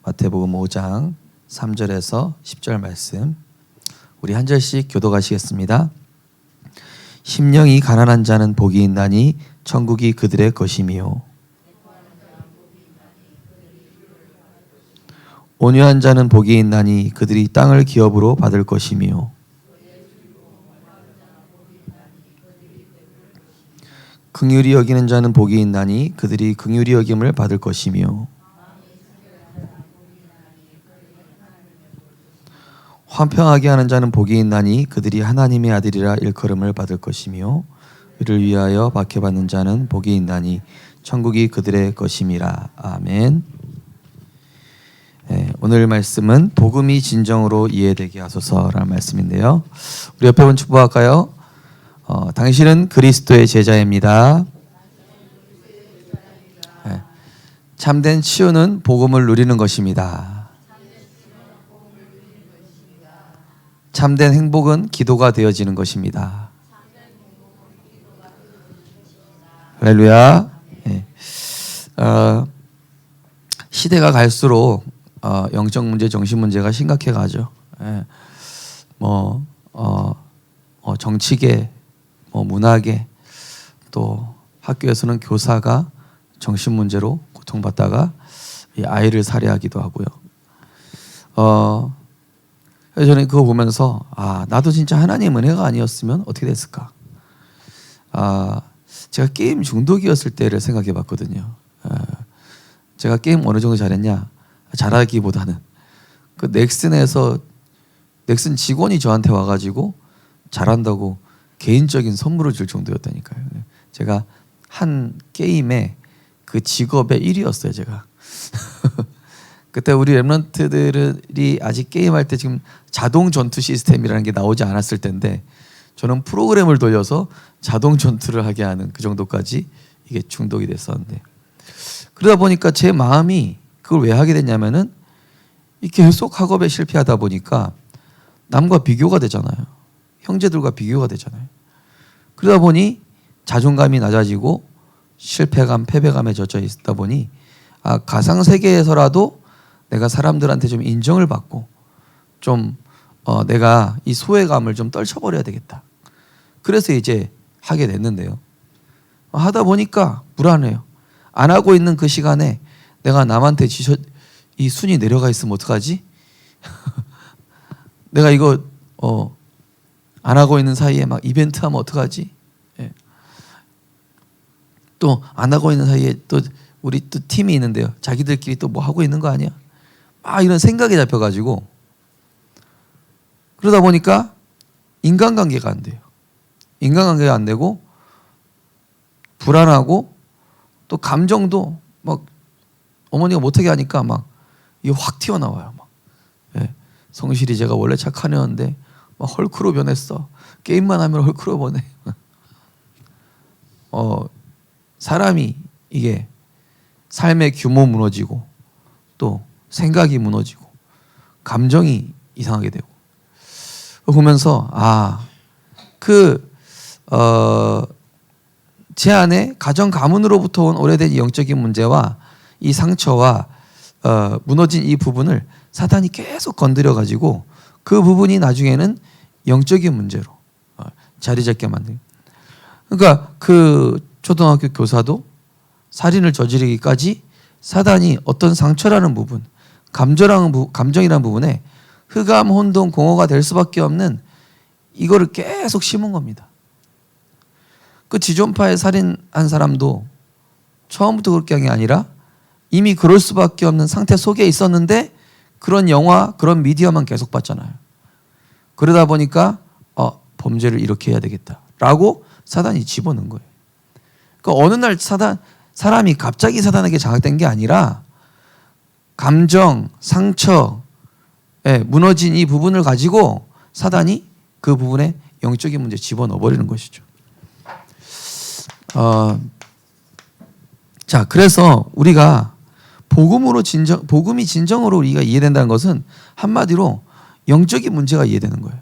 마태복음 5장 3절에서 10절 말씀 우리 한 절씩 교독하시겠습니다. 심령이 가난한 자는 복이 있나니 천국이 그들의 것이미요. 온유한 자는 복이 있나니 그들이 땅을 기업으로 받을 것이미요. 긍휼히 여기는 자는 복이 있나니 그들이 긍휼히 여김을 받을 것이며 화평하게 하는 자는 복이 있나니 그들이 하나님의 아들이라 일컬음을 받을 것이며 이를 위하여 박해받는 자는 복이 있나니 천국이 그들의 것임이라. 아멘. 네, 오늘 말씀은 복음이 진정으로 이해되게 하소서라는 말씀인데요. 우리 옆에 분 축복할까요? 당신은 그리스도의 제자입니다. 네, 참된 치유는 복음을 누리는 것입니다. 참된 행복은 기도가 되어지는 것입니다. 할렐루야. 네. 시대가 갈수록 영적 문제, 정신 문제가 심각해 가죠. 네. 정치계, 문화계, 또 학교에서는 교사가 정신 문제로 고통받다가 아이를 살해하기도 하고요. 그래서 저는 그거 보면서 나도 진짜 하나님 은혜가 아니었으면 어떻게 됐을까? 제가 게임 중독이었을 때를 생각해 봤거든요. 제가 게임 어느 정도 잘했냐? 잘하기보다는 그 넥슨에서 넥슨 직원이 저한테 와가지고 잘한다고 개인적인 선물을 줄 정도였다니까요. 제가 한 게임에 그 직업의 1위였어요, 제가. 그때 우리 랩런트들이 아직 게임할 때 지금 자동 전투 시스템이라는 게 나오지 않았을 텐데 저는 프로그램을 돌려서 자동 전투를 하게 하는 그 정도까지 이게 중독이 됐었는데, 그러다 보니까 제 마음이 그걸 왜 하게 됐냐면은 이렇게 계속 학업에 실패하다 보니까 남과 비교가 되잖아요. 형제들과 비교가 되잖아요. 그러다 보니 자존감이 낮아지고 실패감, 패배감에 젖어 있다 보니 가상 세계에서라도 내가 사람들한테 좀 인정을 받고 좀 내가 이 소외감을 좀 떨쳐버려야 되겠다. 그래서 이제 하게 됐는데요. 하다 보니까 불안해요. 안 하고 있는 그 시간에 내가 남한테 이 순위 내려가 있으면 어떡하지? 내가 이거 안 하고 있는 사이에 막 이벤트 하면 어떡하지? 예. 또 안 하고 있는 사이에 또 우리 또 팀이 있는데요. 자기들끼리 또 뭐 하고 있는 거 아니야? 이런 생각에 잡혀가지고 그러다 보니까 인간관계가 안 돼요. 인간관계가 안 되고 불안하고 또 감정도 막 어머니가 못하게 하니까 막 이게 확 튀어나와요. 막. 예. 성실이 제가 원래 착한 애였는데 막 헐크로 변했어. 게임만 하면 헐크로 변해. 사람이 이게 삶의 규모 무너지고 또 생각이 무너지고 감정이 이상하게 되고 보면서 제 안에 가정 가문으로부터 온 오래된 영적인 문제와 이 상처와 무너진 이 부분을 사탄이 계속 건드려 가지고 그 부분이 나중에는 영적인 문제로 자리 잡게 만든. 그러니까 그 초등학교 교사도 살인을 저지르기까지 사단이 어떤 상처라는 부분, 감정이라는 부분에 흑암, 혼돈, 공허가 될 수밖에 없는 이거를 계속 심은 겁니다. 그 지존파에 살인한 사람도 처음부터 그렇게 한 게 아니라 이미 그럴 수밖에 없는 상태 속에 있었는데 그런 영화, 그런 미디어만 계속 봤잖아요. 그러다 보니까 범죄를 이렇게 해야 되겠다라고 사단이 집어넣은 거예요. 그러니까 어느 날 사람이 갑자기 사단에게 장악된 게 아니라 감정, 상처, 무너진 이 부분을 가지고 사단이 그 부분에 영적인 문제 집어넣어 버리는 것이죠. 자, 그래서 우리가 복음이 진정으로 우리가 이해된다는 것은 한마디로 영적인 문제가 이해되는 거예요.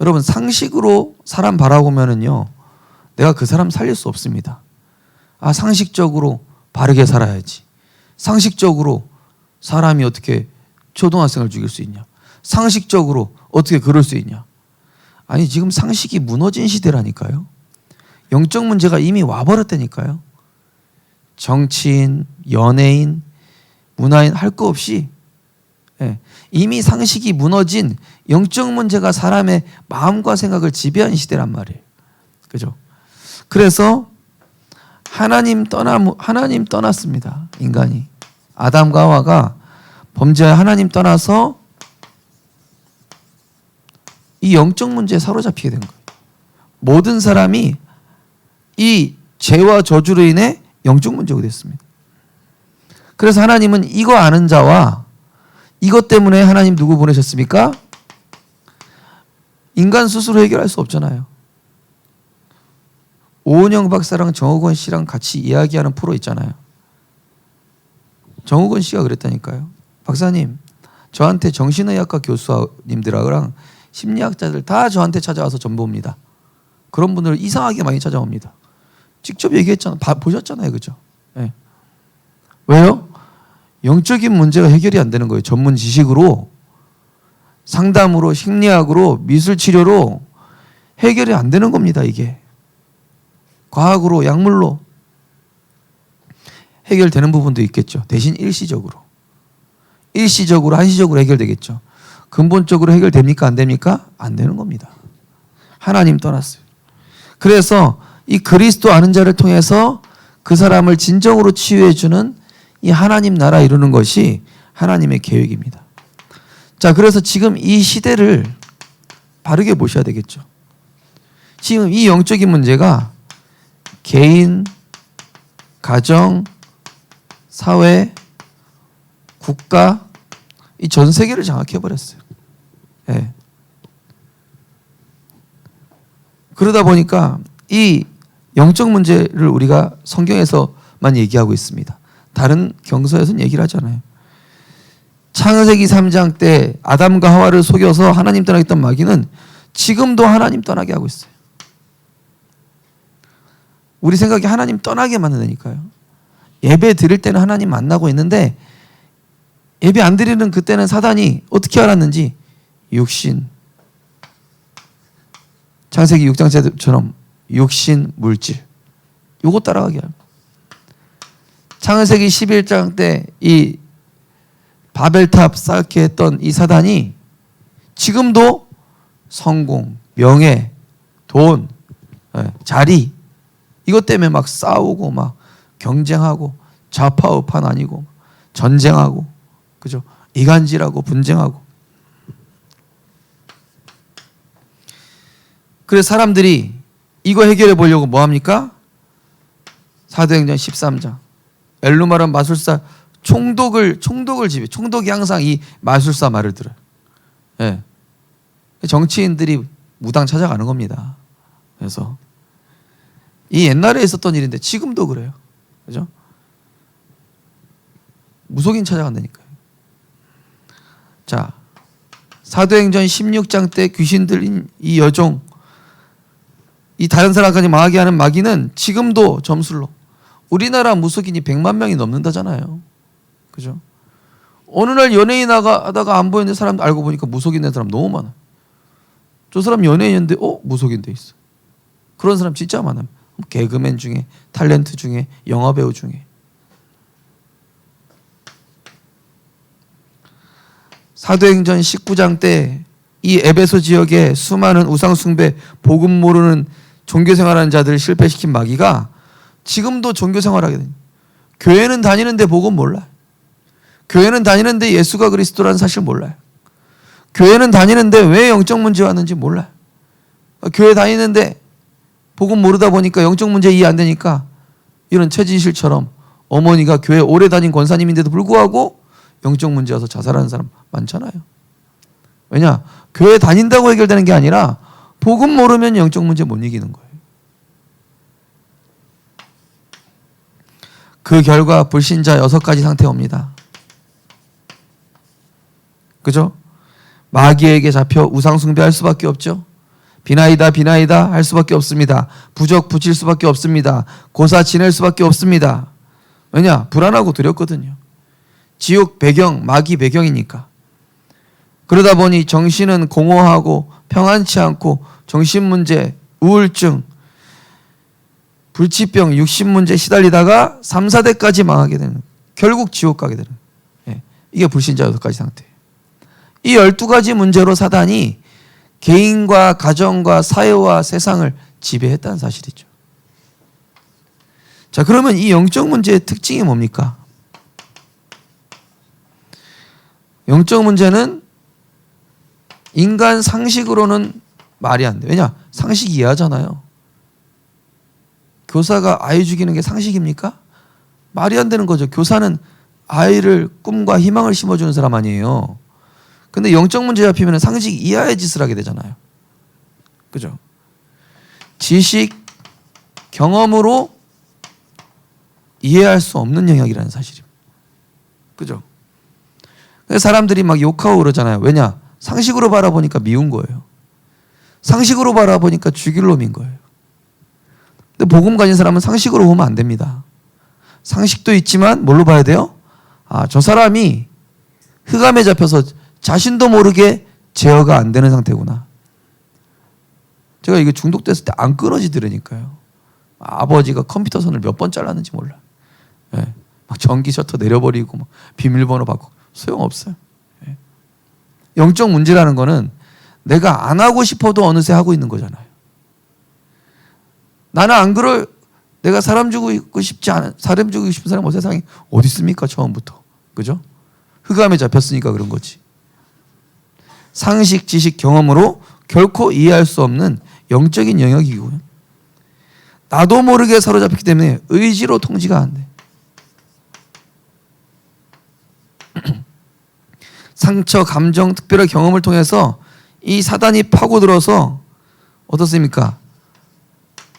여러분, 상식으로 사람 바라보면은요, 내가 그 사람 살릴 수 없습니다. 상식적으로 바르게 살아야지. 상식적으로 사람이 어떻게 초등학생을 죽일 수 있냐? 상식적으로 어떻게 그럴 수 있냐? 아니 지금 상식이 무너진 시대라니까요. 영적 문제가 이미 와버렸다니까요. 정치인, 연예인, 문화인 할 거 없이 이미 상식이 무너진 영적 문제가 사람의 마음과 생각을 지배한 시대란 말이에요. 그죠? 그래서 하나님 떠났습니다. 인간이. 아담과 하와가 범죄한 하나님 떠나서 이 영적 문제에 사로잡히게 된 거예요. 모든 사람이 이 죄와 저주로 인해 영적 문제가 됐습니다. 그래서 하나님은 이거 아는 자와 이것 때문에 하나님 누구 보내셨습니까? 인간 스스로 해결할 수 없잖아요. 오은영 박사랑 정욱원 씨랑 같이 이야기하는 프로 있잖아요. 정욱원 씨가 그랬다니까요. 박사님, 저한테 정신의학과 교수님들하고랑 심리학자들 다 저한테 찾아와서 전보입니다. 그런 분들 이상하게 많이 찾아옵니다. 직접 얘기했잖아요. 보셨잖아요. 그죠? 네. 왜요? 영적인 문제가 해결이 안 되는 거예요. 전문 지식으로, 상담으로, 심리학으로, 미술치료로 해결이 안 되는 겁니다. 이게. 과학으로, 약물로 해결되는 부분도 있겠죠. 대신 일시적으로, 한시적으로 해결되겠죠. 근본적으로 해결됩니까? 안 됩니까? 안 되는 겁니다. 하나님 떠났어요. 그래서 이 그리스도 아는 자를 통해서 그 사람을 진정으로 치유해 주는 이 하나님 나라 이루는 것이 하나님의 계획입니다. 자, 그래서 지금 이 시대를 바르게 보셔야 되겠죠. 지금 이 영적인 문제가 개인, 가정, 사회, 국가, 이 전 세계를 장악해버렸어요. 네. 그러다 보니까 이 영적 문제를 우리가 성경에서만 얘기하고 있습니다. 다른 경서에서는 얘기를 하잖아요. 창세기 3장 때 아담과 하와를 속여서 하나님 떠나게 했던 마귀는 지금도 하나님 떠나게 하고 있어요. 우리 생각에 하나님 떠나게 만드니까요. 예배 드릴 때는 하나님 만나고 있는데 예배 안 드리는 그때는 사단이 어떻게 알았는지 육신, 창세기 6장처럼 육신, 물질 요거 따라가게 합니다. 창세기 11장 때 이 바벨탑 쌓게 했던 이 사단이 지금도 성공, 명예, 돈, 자리 이것 때문에 막 싸우고 막 경쟁하고 좌파우파 나뉘고 전쟁하고 그죠? 이간질하고 분쟁하고. 그래서 사람들이 이거 해결해 보려고 뭐 합니까? 사도행전 13장. 엘루마란 마술사 총독을 지배. 총독이 항상 이 마술사 말을 들어요. 예. 정치인들이 무당 찾아가는 겁니다. 그래서 이 옛날에 있었던 일인데 지금도 그래요. 그죠? 무속인 찾아간다니까요. 자, 사도행전 16장 때 귀신 들린 이 여종, 이 다른 사람까지 망하게 하는 마귀는 지금도 점술로 우리나라 무속인이 100만 명이 넘는다잖아요. 그죠? 어느 날 연예인 하다가 안 보이는 사람 알고 보니까 무속인 된 사람 너무 많아. 저 사람 연예인인데 무속인 돼 있어. 그런 사람 진짜 많아요. 개그맨 중에, 탤런트 중에, 영화배우 중에. 사도행전 19장 때 이 에베소 지역에 수많은 우상숭배, 복음 모르는 종교생활하는 자들을 실패시킨 마귀가 지금도 종교생활하게 됩니다. 교회는 다니는데 복음 몰라요. 교회는 다니는데 예수가 그리스도라는 사실 몰라요. 교회는 다니는데 왜 영적 문제 왔는지 몰라요. 교회 다니는데 복음 모르다 보니까 영적 문제 이해 안 되니까 이런 최진실처럼 어머니가 교회 오래 다닌 권사님인데도 불구하고 영적 문제 와서 자살하는 사람 많잖아요. 왜냐? 교회 다닌다고 해결되는 게 아니라 복음 모르면 영적 문제 못 이기는 거예요. 그 결과 불신자 6가지 상태에 옵니다. 그죠? 마귀에게 잡혀 우상숭배할 수밖에 없죠. 비나이다 할 수밖에 없습니다. 부적 붙일 수밖에 없습니다. 고사 지낼 수밖에 없습니다. 왜냐? 불안하고 두렵거든요. 지옥 배경, 마귀 배경이니까. 그러다 보니 정신은 공허하고 평안치 않고 정신 문제, 우울증, 불치병, 육신 문제 시달리다가 3, 4대까지 망하게 되는, 결국 지옥 가게 되는, 이게 불신자 6가지 상태예요. 이 12가지 문제로 사단이 개인과 가정과 사회와 세상을 지배했다는 사실이죠. 자, 그러면 이 영적 문제의 특징이 뭡니까? 영적 문제는 인간 상식으로는 말이 안 돼. 왜냐? 상식 이해하잖아요. 교사가 아이 죽이는 게 상식입니까? 말이 안 되는 거죠. 교사는 아이를 꿈과 희망을 심어주는 사람 아니에요. 근데 영적 문제 잡히면 상식 이하의 짓을 하게 되잖아요. 그죠? 지식, 경험으로 이해할 수 없는 영역이라는 사실입니다. 그죠? 그래서 사람들이 막 욕하고 그러잖아요. 왜냐? 상식으로 바라보니까 미운 거예요. 상식으로 바라보니까 죽일 놈인 거예요. 근데 복음 가진 사람은 상식으로 보면 안 됩니다. 상식도 있지만 뭘로 봐야 돼요? 아, 저 사람이 흑암에 잡혀서 자신도 모르게 제어가 안 되는 상태구나. 제가 이게 중독됐을 때 안 끊어지더라니까요. 아버지가 컴퓨터 선을 몇 번 잘랐는지 몰라. 예. 막 전기 셔터 내려버리고 막 비밀번호 바꾸고 소용없어요. 예. 영적 문제라는 거는 내가 안 하고 싶어도 어느새 하고 있는 거잖아요. 나는 안 그럴, 내가 사람 죽이고 싶지 않은, 사람 죽이고 싶은 사람은 세상에 어디 있습니까? 처음부터. 그죠? 흑암에 잡혔으니까 그런 거지. 상식, 지식, 경험으로 결코 이해할 수 없는 영적인 영역이고요. 나도 모르게 사로잡혔기 때문에 의지로 통지가 안 돼. 상처, 감정, 특별한 경험을 통해서 이 사단이 파고들어서 어떻습니까?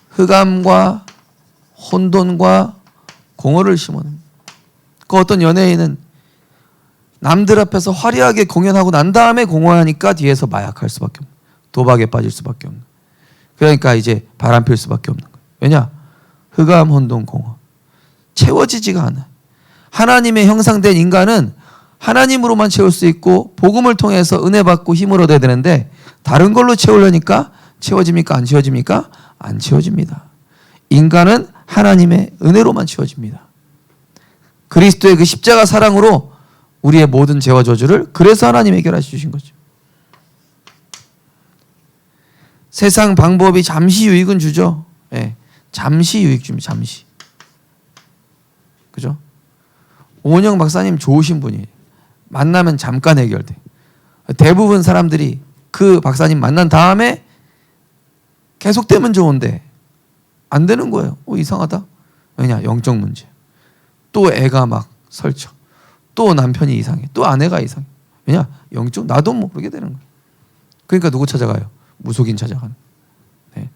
흑암과 혼돈과 공허를 심어냅니다. 그 어떤 연예인은 남들 앞에서 화려하게 공연하고 난 다음에 공허하니까 뒤에서 마약할 수밖에 없는, 도박에 빠질 수밖에 없는, 그러니까 이제 바람필 수밖에 없는 거예요. 왜냐? 흑암, 혼돈, 공허 채워지지가 않아요. 하나님의 형상된 인간은 하나님으로만 채울 수 있고 복음을 통해서 은혜 받고 힘을 얻어야 되는데 다른 걸로 채우려니까 채워집니까? 안 채워집니까? 안 채워집니다. 인간은 하나님의 은혜로만 채워집니다. 그리스도의 그 십자가 사랑으로 우리의 모든 죄와 저주를 그래서 하나님 해결하시 주신 거죠. 세상 방법이 잠시 유익은 주죠. 예, 잠시 유익 줍니다. 잠시. 그죠? 오은영 박사님 좋으신 분이에요. 만나면 잠깐 해결돼. 대부분 사람들이 그 박사님 만난 다음에 계속되면 좋은데 안 되는 거예요. 이상하다. 왜냐? 영적 문제. 또 애가 막 설쳐. 또 남편이 이상해. 또 아내가 이상해. 왜냐? 영적, 나도 모르게 되는 거예요. 그러니까 누구 찾아가요? 무속인 찾아가는. 네.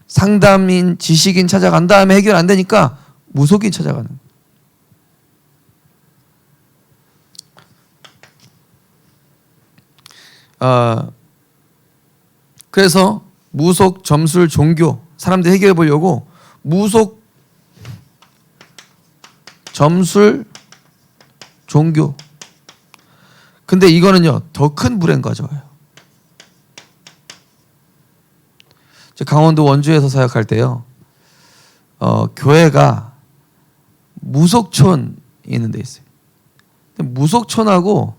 상담인, 지식인 찾아간 다음에 해결 안 되니까 무속인 찾아가는 거예요. 그래서 무속, 점술, 종교 사람들이 해결해 보려고 무속, 점술, 종교. 근데 이거는요 더 큰 불행 가져와요. 강원도 원주에서 사역할 때요 교회가 무속촌이 있는 데 있어요. 무속촌하고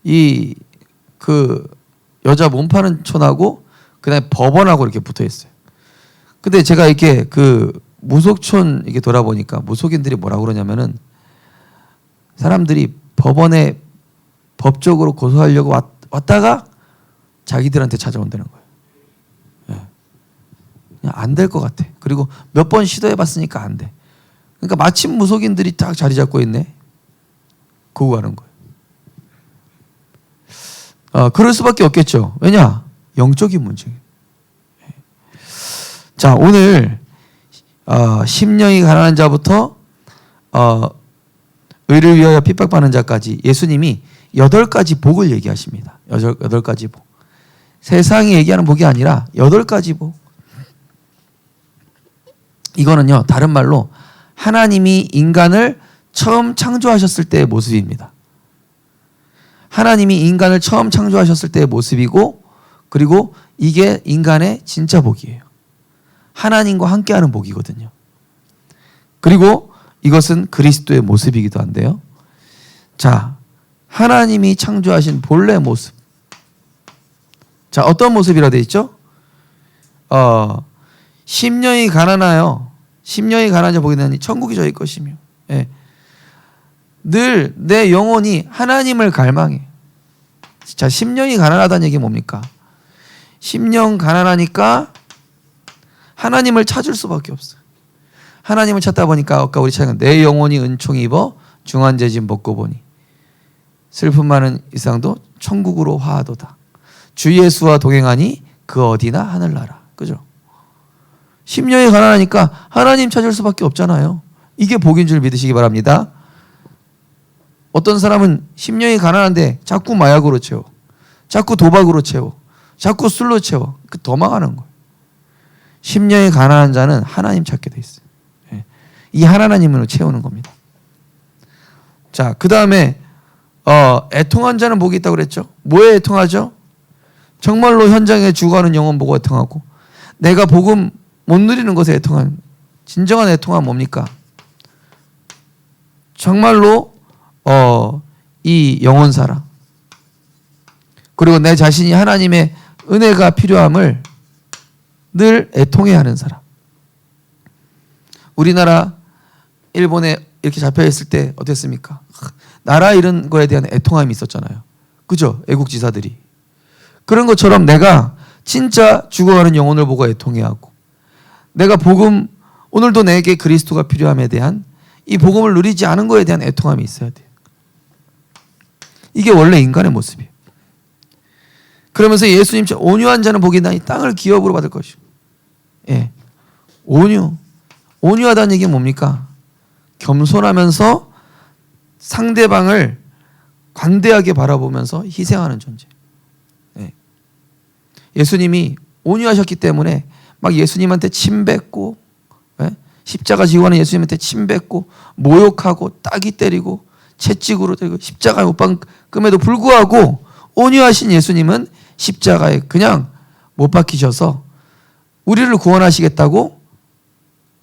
이 그 여자 몸 파는 촌하고 그다음에 법원하고 이렇게 붙어 있어요. 근데 제가 이렇게 그 무속촌 이렇게 돌아보니까 무속인들이 뭐라고 그러냐면은 사람들이 법원에 법적으로 고소하려고 왔다가 자기들한테 찾아온다는 거예요. 예. 그냥 안 될 것 같아. 그리고 몇 번 시도해봤으니까 안 돼. 그러니까 마침 무속인들이 딱 자리 잡고 있네. 그거 가는 거예요. 그럴 수밖에 없겠죠. 왜냐? 영적인 문제예요. 자, 오늘 심령이 가난한 자부터 의를 위하여 핍박받는 자까지 예수님이 8가지 복을 얘기하십니다. 8가지 복. 세상이 얘기하는 복이 아니라 8가지 복. 이거는요 다른 말로 하나님이 인간을 처음 창조하셨을 때의 모습입니다. 하나님이 인간을 처음 창조하셨을 때의 모습이고, 그리고 이게 인간의 진짜 복이에요. 하나님과 함께하는 복이거든요. 그리고 이것은 그리스도의 모습이기도 한데요. 자, 하나님이 창조하신 본래 모습. 자, 어떤 모습이라 되어 있죠? 심령이 가난하여, 심령이 가난하여 보게 되니 천국이 저희 것이며, 예. 늘 내 영혼이 하나님을 갈망해. 자, 심령이 가난하다는 얘기 뭡니까? 심령 가난하니까 하나님을 찾을 수밖에 없어요. 하나님을 찾다 보니까 아까 우리 찬양 내 영혼이 은총 입어 중환제진 벗고 보니 슬픔 많은 이상도 천국으로 화하도다. 주 예수와 동행하니 그 어디나 하늘나라. 그죠? 심령이 가난하니까 하나님 찾을 수밖에 없잖아요. 이게 복인 줄 믿으시기 바랍니다. 어떤 사람은 심령이 가난한데 자꾸 마약으로 채워, 자꾸 도박으로 채워, 자꾸 술로 채워. 더 망하는 거예요. 심령이 가난한 자는 하나님 찾게 돼 있어요. 이 하나님으로 채우는 겁니다. 자, 그 다음에 애통한 자는 복이 있다고 그랬죠. 뭐에 애통하죠? 정말로 현장에 죽어가는 영혼 보고 애통하고, 내가 복음 못 누리는 것에 애통한, 진정한 애통함은 뭡니까? 정말로 이 영혼 사랑, 그리고 내 자신이 하나님의 은혜가 필요함을 늘 애통해하는 사람. 우리나라 일본에 이렇게 잡혀 있을 때 어땠습니까? 나라 이런 거에 대한 애통함이 있었잖아요. 그죠? 애국지사들이. 그런 것처럼 내가 진짜 죽어가는 영혼을 보고 애통해하고, 내가 복음, 오늘도 내게 그리스도가 필요함에 대한 이 복음을 누리지 않은 거에 대한 애통함이 있어야 돼요. 이게 원래 인간의 모습이에요. 그러면서 예수님처럼 온유한 자는 복이 있나니 땅을 기업으로 받을 것이고, 예, 온유하다는 얘기는 뭡니까? 겸손하면서 상대방을 관대하게 바라보면서 희생하는 존재. 예. 예수님이 온유하셨기 때문에 막 예수님한테 침 뱉고, 예? 십자가 지고 가는 예수님한테 침 뱉고 모욕하고 따기 때리고 채찍으로 때리고 십자가에 못 박음에도 불구하고 온유하신 예수님은 십자가에 그냥 못 박히셔서 우리를 구원하시겠다고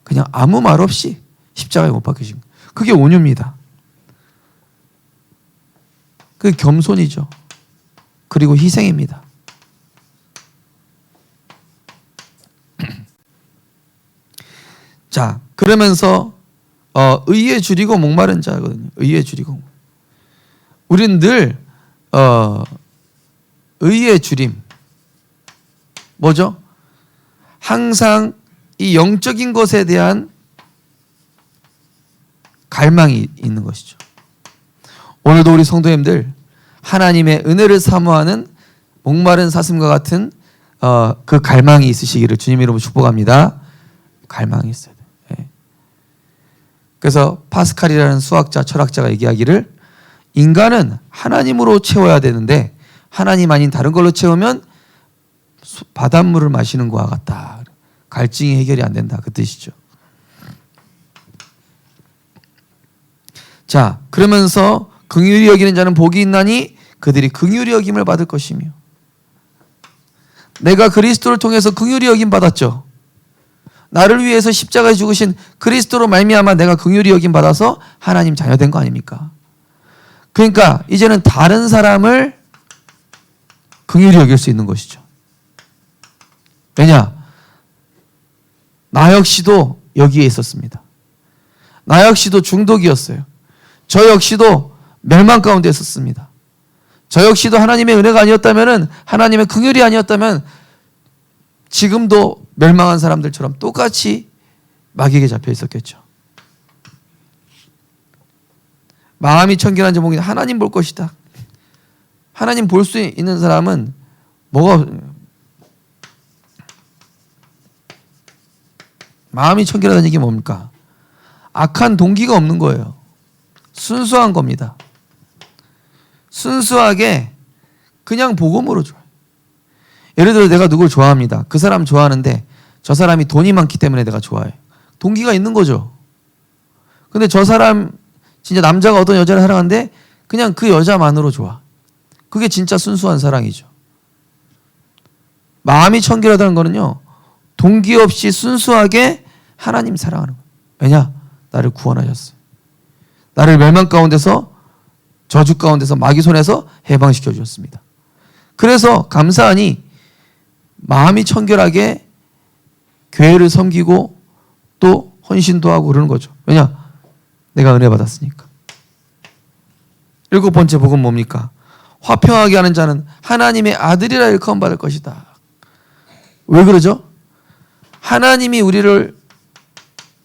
그냥 아무 말 없이 십자가에 못 박히신 거예요. 그게 온유입니다. 그게 겸손이죠. 그리고 희생입니다. 자, 그러면서 의에 줄이고 목마른 자거든요. 의에 줄이고. 우리는 늘 의에 줄임. 뭐죠? 항상 이 영적인 것에 대한 갈망이 있는 것이죠. 오늘도 우리 성도님들 하나님의 은혜를 사모하는 목마른 사슴과 같은 그 갈망이 있으시기를 주님 이름으로 축복합니다. 갈망이 있어야 돼요. 예. 그래서 파스칼이라는 수학자, 철학자가 얘기하기를 인간은 하나님으로 채워야 되는데 하나님 아닌 다른 걸로 채우면 바닷물을 마시는 것과 같다. 갈증이 해결이 안 된다. 그 뜻이죠. 자, 그러면서 긍휼히 여기는 자는 복이 있나니 그들이 긍휼히 여김을 받을 것이며, 내가 그리스도를 통해서 긍휼히 여김 받았죠. 나를 위해서 십자가에 죽으신 그리스도로 말미암아 내가 긍휼히 여김 받아서 하나님 자녀된 거 아닙니까? 그러니까 이제는 다른 사람을 긍휼히 여길 수 있는 것이죠. 왜냐? 나 역시도 여기에 있었습니다. 나 역시도 중독이었어요. 저 역시도 멸망 가운데 있었습니다. 저 역시도 하나님의 은혜가 아니었다면, 하나님의 긍휼이 아니었다면 지금도 멸망한 사람들처럼 똑같이 마귀에게 잡혀 있었겠죠. 마음이 청결한 자목이 하나님 볼 것이다. 하나님 볼 수 있는 사람은 뭐가, 마음이 청결하다는 얘기 뭡니까? 악한 동기가 없는 거예요. 순수한 겁니다. 순수하게 그냥 복음으로 좋아요. 예를 들어 내가 누굴 좋아합니다. 그 사람 좋아하는데 저 사람이 돈이 많기 때문에 내가 좋아해. 동기가 있는 거죠. 근데 저 사람 진짜 남자가 어떤 여자를 사랑하는데 그냥 그 여자만으로 좋아. 그게 진짜 순수한 사랑이죠. 마음이 청결하다는 거는요, 동기 없이 순수하게 하나님 사랑하는 거예요. 왜냐? 나를 구원하셨어요. 나를 멸망 가운데서, 저주 가운데서, 마귀 손에서 해방시켜 주셨습니다. 그래서 감사하니 마음이 청결하게 교회를 섬기고 또 헌신도 하고 그러는 거죠. 왜냐? 내가 은혜 받았으니까. 7번째 복은 뭡니까? 화평하게 하는 자는 하나님의 아들이라 일컬음받을 것이다. 왜 그러죠? 하나님이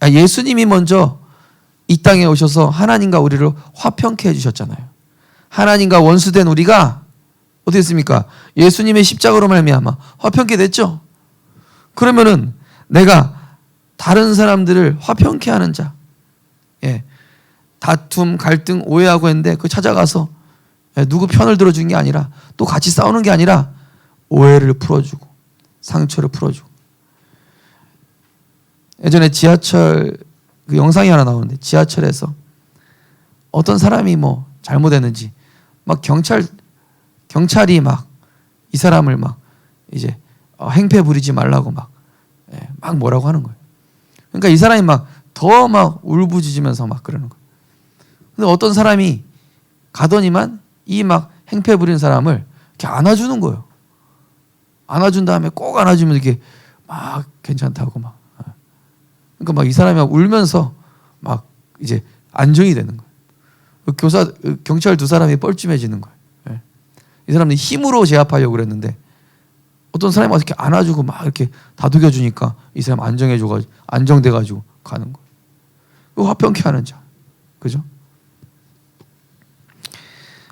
예수님이 먼저 이 땅에 오셔서 하나님과 우리를 화평케 해주셨잖아요. 하나님과 원수된 우리가 어떻게 됐습니까? 예수님의 십자가로 말미암아 화평케 됐죠. 그러면은 내가 다른 사람들을 화평케 하는 자, 다툼, 갈등, 오해하고 했는데 그 찾아가서 누구 편을 들어주는 게 아니라 또 같이 싸우는 게 아니라 오해를 풀어주고 상처를 풀어주고. 예전에 지하철 그 영상이 하나 나오는데, 지하철에서 어떤 사람이 뭐 잘못했는지 막 경찰이 막 이 사람을 막 이제 행패 부리지 말라고 막 뭐라고 하는 거예요. 그러니까 이 사람이 막 더 막 울부짖으면서 막 그러는 거예요. 근데 어떤 사람이 가더니만 이 막 행패 부리는 사람을 이렇게 안아주는 거예요. 안아준 다음에 꼭 안아주면 이렇게 막 괜찮다고 막. 그러니까 막 이 사람이 막 울면서 막 이제 안정이 되는 거예요. 경찰 2사람이 뻘쭘해지는 거예요. 이 사람들이 힘으로 제압하려고 그랬는데 어떤 사람이 막 이렇게 안아주고 막 이렇게 다독여주니까 이 사람 안정돼가지고 가는 거예요. 화평케 하는 자. 그죠?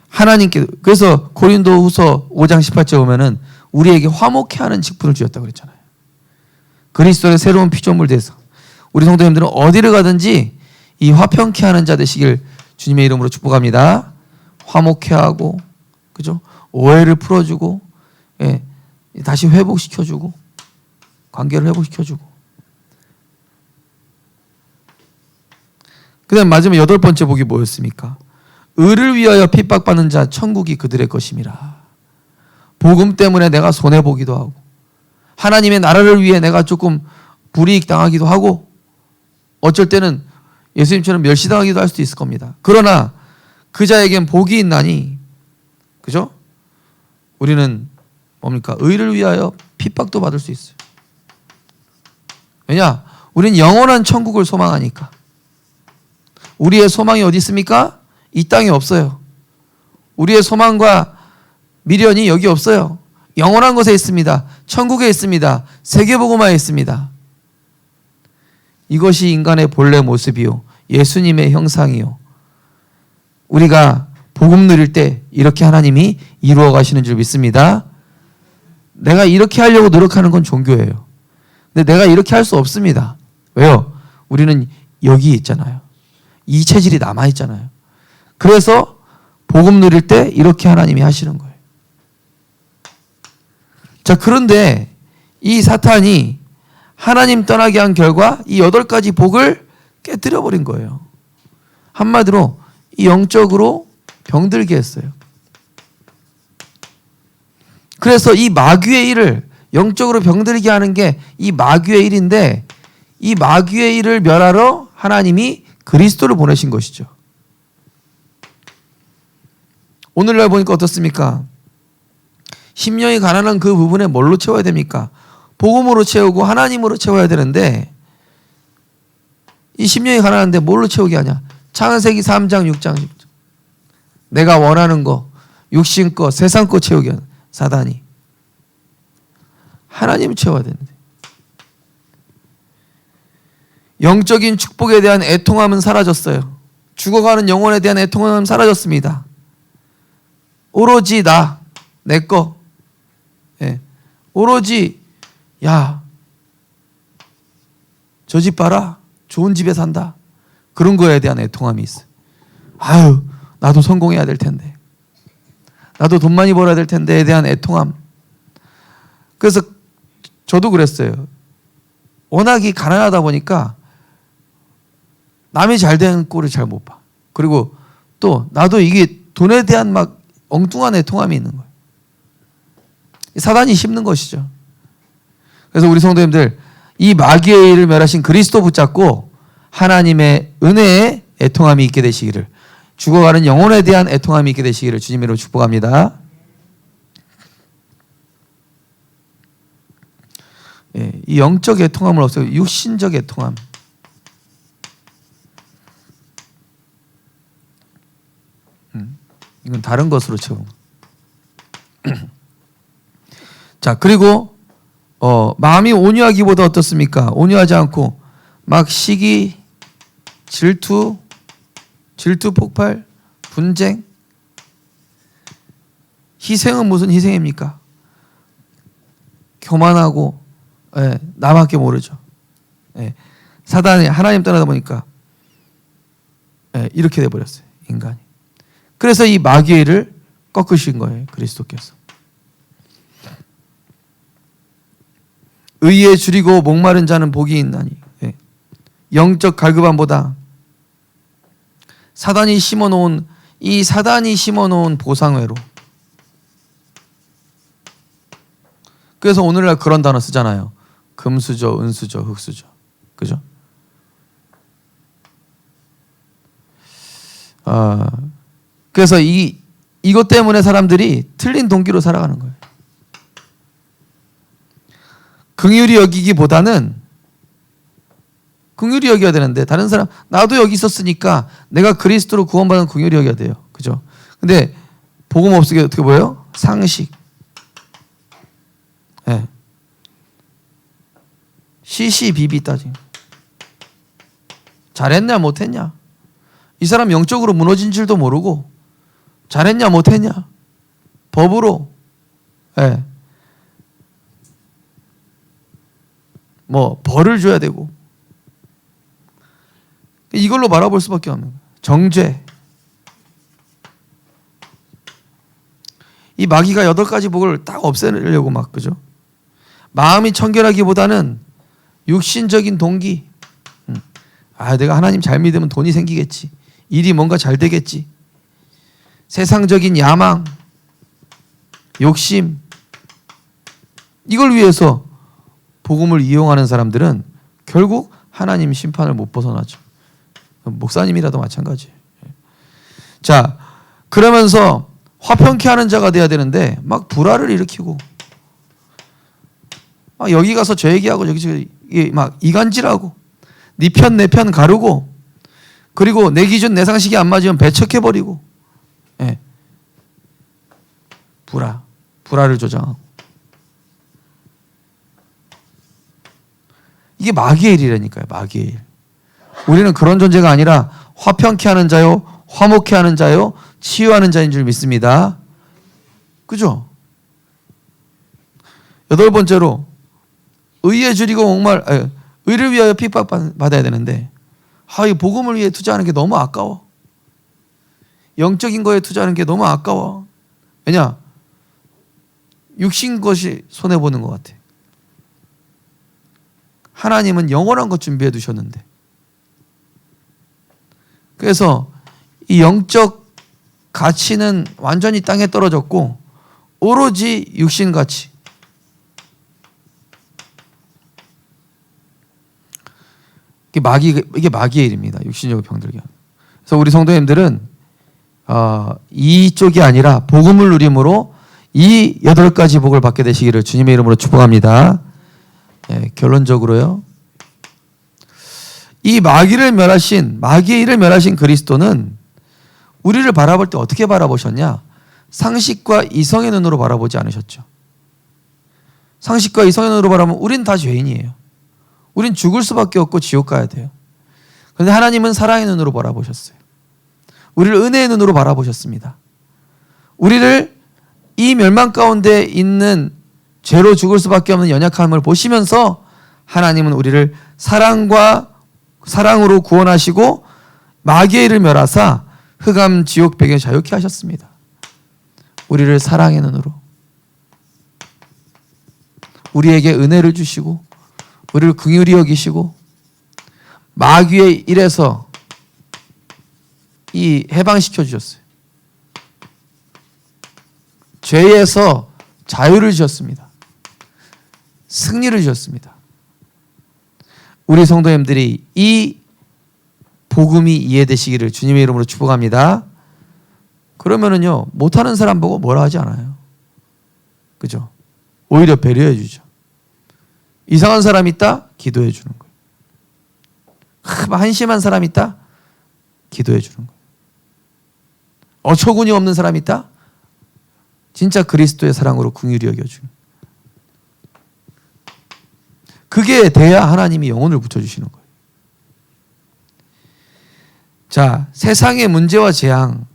하나님께, 그래서 고린도후서 5장 18절 보면은 우리에게 화목케 하는 직분을 주셨다고 그랬잖아요. 그리스도의 새로운 피조물 돼서 우리 성도님들은 어디를 가든지 이 화평케 하는 자 되시길 주님의 이름으로 축복합니다. 화목케 하고, 그죠? 오해를 풀어주고, 다시 회복시켜주고, 관계를 회복시켜주고. 그 다음 마지막 8번째 복이 뭐였습니까? 의를 위하여 핍박받는 자 천국이 그들의 것임이라. 복음 때문에 내가 손해보기도 하고 하나님의 나라를 위해 내가 조금 불이익 당하기도 하고 어쩔 때는 예수님처럼 멸시당하기도 할 수도 있을 겁니다. 그러나 그 자에겐 복이 있나니, 그죠? 우리는 뭡니까? 의를 위하여 핍박도 받을 수 있어요. 왜냐? 우리는 영원한 천국을 소망하니까. 우리의 소망이 어디 있습니까? 이 땅에 없어요. 우리의 소망과 미련이 여기 없어요. 영원한 곳에 있습니다. 천국에 있습니다. 세계복음화에 있습니다. 이것이 인간의 본래 모습이요, 예수님의 형상이요. 우리가 복음 누릴 때 이렇게 하나님이 이루어 가시는 줄 믿습니다. 내가 이렇게 하려고 노력하는 건 종교예요. 근데 내가 이렇게 할 수 없습니다. 왜요? 우리는 여기 있잖아요. 이 체질이 남아있잖아요. 그래서 복음 누릴 때 이렇게 하나님이 하시는 거예요. 자, 그런데 이 사탄이 하나님 떠나게 한 결과 이 8가지 복을 깨뜨려 버린 거예요. 한마디로 이 영적으로 병들게 했어요. 그래서 이 마귀의 일을, 영적으로 병들게 하는 게 이 마귀의 일인데, 이 마귀의 일을 멸하러 하나님이 그리스도를 보내신 것이죠. 오늘날 보니까 어떻습니까? 심령이 가난한 그 부분에 뭘로 채워야 됩니까? 복음으로 채우고 하나님으로 채워야 되는데, 이 심령이 가난한데 뭘로 채우게 하냐? 창세기 3장 6장 10장 내가 원하는 거, 육신 거, 세상 거 채우게 하는 사단이. 하나님을 채워야 되는데, 영적인 축복에 대한 애통함은 사라졌어요. 죽어가는 영혼에 대한 애통함은 사라졌습니다. 오로지 내 거, 오로지 야, 저 집 봐라, 좋은 집에 산다, 그런 거에 대한 애통함이 있어요. 아유, 나도 성공해야 될 텐데, 나도 돈 많이 벌어야 될 텐데에 대한 애통함. 그래서 저도 그랬어요. 워낙이 가난하다 보니까 남이 잘 되는 꼴을 잘 못 봐. 그리고 또 나도 이게 돈에 대한 막 엉뚱한 애통함이 있는 거예요. 사단이 심는 것이죠. 그래서 우리 성도님들, 이 마귀의 일을 멸하신 그리스도 붙잡고 하나님의 은혜에 애통함이 있게 되시기를, 죽어가는 영혼에 대한 애통함이 있게 되시기를 주님으로 축복합니다. 예, 이 영적 애통함을 없애고 육신적 애통함. 이건 다른 것으로 채우는. 자, 그리고 마음이 온유하기보다 어떻습니까? 온유하지 않고 막 시기, 질투 폭발, 분쟁. 희생은 무슨 희생입니까? 교만하고, 예, 나밖에 모르죠. 예, 사단이 하나님 떠나다 보니까, 예, 이렇게 돼버렸어요, 인간이. 그래서 이 마귀의 일을 꺾으신 거예요, 그리스도께서. 의에 줄이고 목마른 자는 복이 있나니. 예. 영적 갈급함보다 사단이 심어놓은 보상회로. 그래서 오늘날 그런 단어 쓰잖아요. 금수저, 은수저, 흙수저. 그죠? 그래서 이것 때문에 사람들이 틀린 동기로 살아가는 거예요. 긍휼히 여기기보다는, 긍휼히 여겨야 되는데 다른 사람, 나도 여기 있었으니까 내가 그리스도로 구원받은 긍휼히 여겨야 돼요. 그죠? 근데 복음 없으게 어떻게 보여요? 상식. 예. 시시비비 따지. 잘했냐 못했냐. 이 사람 영적으로 무너진 줄도 모르고 잘했냐 못했냐. 법으로, 예, 뭐 벌을 줘야 되고, 이걸로 바라볼 수밖에 없는 거예요. 정죄. 이 마귀가 8가지 복을 딱 없애려고 막, 그죠? 마음이 청결하기보다는 육신적인 동기. 내가 하나님 잘 믿으면 돈이 생기겠지. 일이 뭔가 잘 되겠지. 세상적인 야망, 욕심. 이걸 위해서 복음을 이용하는 사람들은 결국 하나님 심판을 못 벗어나죠. 목사님이라도 마찬가지예요. 자, 그러면서 화평케 하는 자가 돼야 되는데 막 불화를 일으키고, 막 여기 가서 저 얘기하고 저기 막 이간질하고, 네 편 내 편 가르고, 그리고 내 기준 내 상식이 안 맞으면 배척해버리고, 예. 불화를 조장하고. 이게 마귀의 일이라니까요. 마귀의 일. 우리는 그런 존재가 아니라 화평케 하는 자요, 화목케 하는 자요, 치유하는 자인 줄 믿습니다. 그죠? 8번째로, 의에 줄이고 의를 위하여 핍박받아야 되는데, 이 복음을 위해 투자하는 게 너무 아까워. 영적인 거에 투자하는 게 너무 아까워. 왜냐? 육신 것이 손해보는 것 같아. 하나님은 영원한 것 준비해 두셨는데. 그래서 이 영적 가치는 완전히 땅에 떨어졌고 오로지 육신 가치. 이게 마귀의 일입니다. 육신적으로 병들게. 그래서 우리 성도님들은 이쪽이 아니라 복음을 누림으로 이 8가지 복을 받게 되시기를 주님의 이름으로 축복합니다. 네, 결론적으로요. 이 마귀의 일을 멸하신 그리스도는 우리를 바라볼 때 어떻게 바라보셨냐? 상식과 이성의 눈으로 바라보지 않으셨죠. 상식과 이성의 눈으로 바라보면 우린 다 죄인이에요. 우린 죽을 수밖에 없고 지옥 가야 돼요. 그런데 하나님은 사랑의 눈으로 바라보셨어요. 우리를 은혜의 눈으로 바라보셨습니다. 우리를 이 멸망 가운데 있는 죄로 죽을 수밖에 없는 연약함을 보시면서 하나님은 우리를 사랑으로 구원하시고 마귀의 일을 멸하사 흑암 지옥 배경에 자유케 하셨습니다. 우리를 사랑의 눈으로, 우리에게 은혜를 주시고 우리를 긍휼히 여기시고 마귀의 일에서 이 해방시켜 주셨어요. 죄에서 자유를 주셨습니다. 승리를 주셨습니다. 우리 성도님들이 이 복음이 이해되시기를 주님의 이름으로 축복합니다. 그러면은요, 못하는 사람 보고 뭐라 하지 않아요. 그죠? 오히려 배려해 주죠. 이상한 사람 있다? 기도해 주는 거예요. 한심한 사람 있다? 기도해 주는 거예요. 어처구니 없는 사람 있다? 진짜 그리스도의 사랑으로 긍휼히 여겨주는 거예요. 그게 돼야 하나님이 영혼을 붙여주시는 거예요. 자, 세상의 문제와 재앙.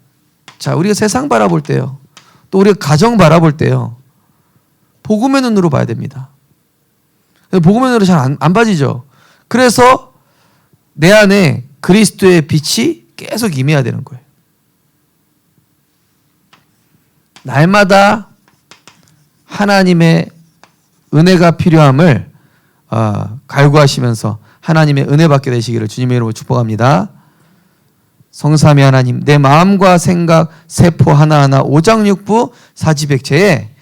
자, 우리가 세상 바라볼 때요, 또 우리가 가정 바라볼 때요, 복음의 눈으로 봐야 됩니다. 복음의 눈으로 잘 안 봐지죠. 그래서 내 안에 그리스도의 빛이 계속 임해야 되는 거예요. 날마다 하나님의 은혜가 필요함을 갈구하시면서 하나님의 은혜 받게 되시기를 주님의 이름으로 축복합니다. 성삼위 하나님, 내 마음과 생각, 세포 하나하나 오장육부 사지백체에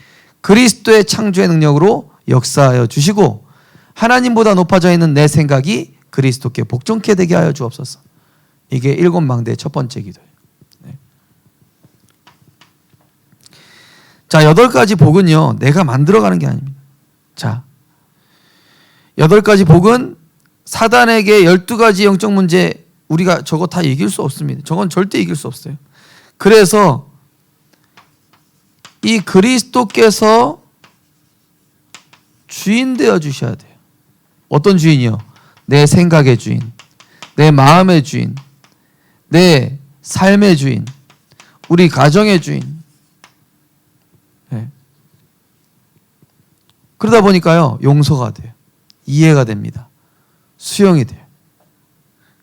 그리스도의 창조의 능력으로 역사하여 주시고 하나님보다 높아져 있는 내 생각이 그리스도께 복종케 되게 하여 주옵소서. 이게 7망대의 첫 번째 기도예요. 네. 자, 8가지 복은요, 내가 만들어가는 게 아닙니다. 자, 8가지 복은 사단에게 12가지 영적 문제, 우리가 저거 다 이길 수 없습니다. 저건 절대 이길 수 없어요. 그래서 이 그리스도께서 주인 되어 주셔야 돼요. 어떤 주인이요? 내 생각의 주인, 내 마음의 주인, 내 삶의 주인, 우리 가정의 주인. 네. 그러다 보니까요, 용서가 돼요. 이해가 됩니다. 수용이 돼요.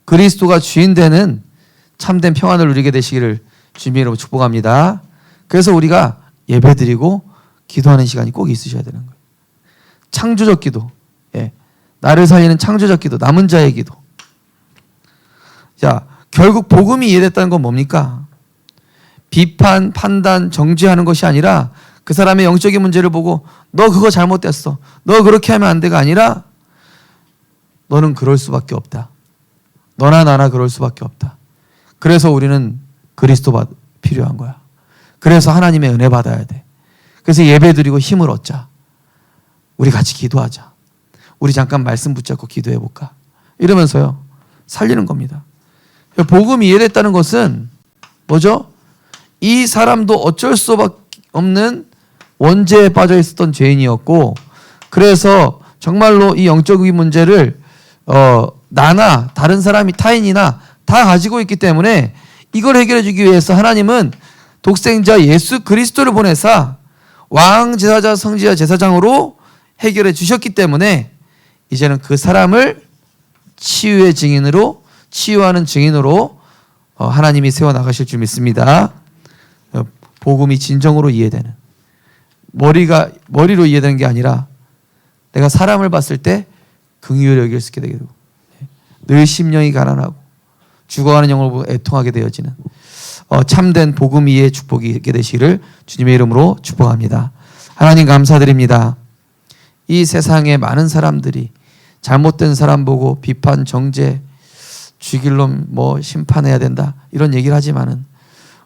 그리스도가 주인 되는 참된 평안을 누리게 되시기를 주님의 이름으로 축복합니다. 그래서 우리가 예배드리고 기도하는 시간이 꼭 있으셔야 되는 거예요. 창조적 기도, 예. 나를 살리는 창조적 기도, 남은 자의 기도. 자, 결국 복음이 이해됐다는 건 뭡니까? 비판, 판단, 정죄하는 것이 아니라 그 사람의 영적인 문제를 보고 너 그거 잘못됐어, 너 그렇게 하면 안 돼가 아니라 너는 그럴 수밖에 없다. 너나 나나 그럴 수밖에 없다. 그래서 우리는 그리스도가 필요한 거야. 그래서 하나님의 은혜 받아야 돼. 그래서 예배드리고 힘을 얻자. 우리 같이 기도하자. 우리 잠깐 말씀 붙잡고 기도해 볼까? 이러면서요, 살리는 겁니다. 복음이 이해됐다는 것은 뭐죠? 이 사람도 어쩔 수 없는 원죄에 빠져 있었던 죄인이었고, 그래서 정말로 이 영적인 문제를 나나 다른 사람이, 타인이나 다 가지고 있기 때문에 이걸 해결해 주기 위해서 하나님은 독생자 예수 그리스도를 보내사 왕, 제사자, 성지자, 제사장으로 해결해 주셨기 때문에 이제는 그 사람을 치유의 증인으로, 치유하는 증인으로 하나님이 세워나가실 줄 믿습니다. 복음이 진정으로 이해되는, 머리로 이해되는 게 아니라 내가 사람을 봤을 때 긍휼히 여길 수 있게 되고, 늘 심령이 가난하고 죽어가는 영혼을 보고 애통하게 되어지는 참된 복음 이해의 축복이 있게 되시기를 주님의 이름으로 축복합니다. 하나님 감사드립니다. 이 세상에 많은 사람들이 잘못된 사람 보고 비판, 정죄, 죽일 놈, 심판해야 된다, 이런 얘기를 하지만은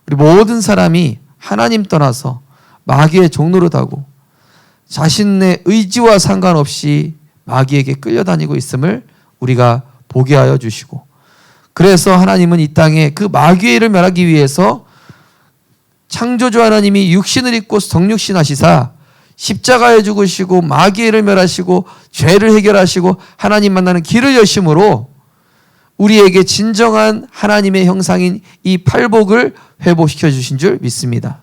우리 모든 사람이 하나님 떠나서 마귀의 종노릇하고 자신의 의지와 상관없이 마귀에게 끌려다니고 있음을 우리가 보게 하여 주시고, 그래서 하나님은 이 땅에 그 마귀의 일을 멸하기 위해서 창조주 하나님이 육신을 입고 성육신 하시사 십자가에 죽으시고 마귀의 일을 멸하시고 죄를 해결하시고 하나님 만나는 길을 여심으로 우리에게 진정한 하나님의 형상인 이 팔복을 회복시켜 주신 줄 믿습니다.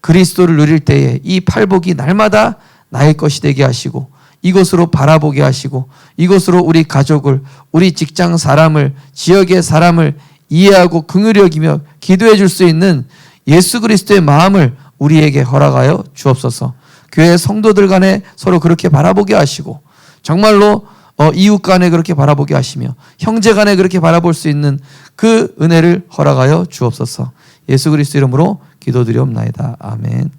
그리스도를 누릴 때에 이 팔복이 날마다 나의 것이 되게 하시고 이곳으로 바라보게 하시고 이곳으로 우리 가족을, 우리 직장 사람을, 지역의 사람을 이해하고 긍휼히 여기며 기도해 줄 수 있는 예수 그리스도의 마음을 우리에게 허락하여 주옵소서. 교회 성도들 간에 서로 그렇게 바라보게 하시고 정말로 이웃 간에 그렇게 바라보게 하시며 형제 간에 그렇게 바라볼 수 있는 그 은혜를 허락하여 주옵소서. 예수 그리스도 이름으로 기도드리옵나이다. 아멘.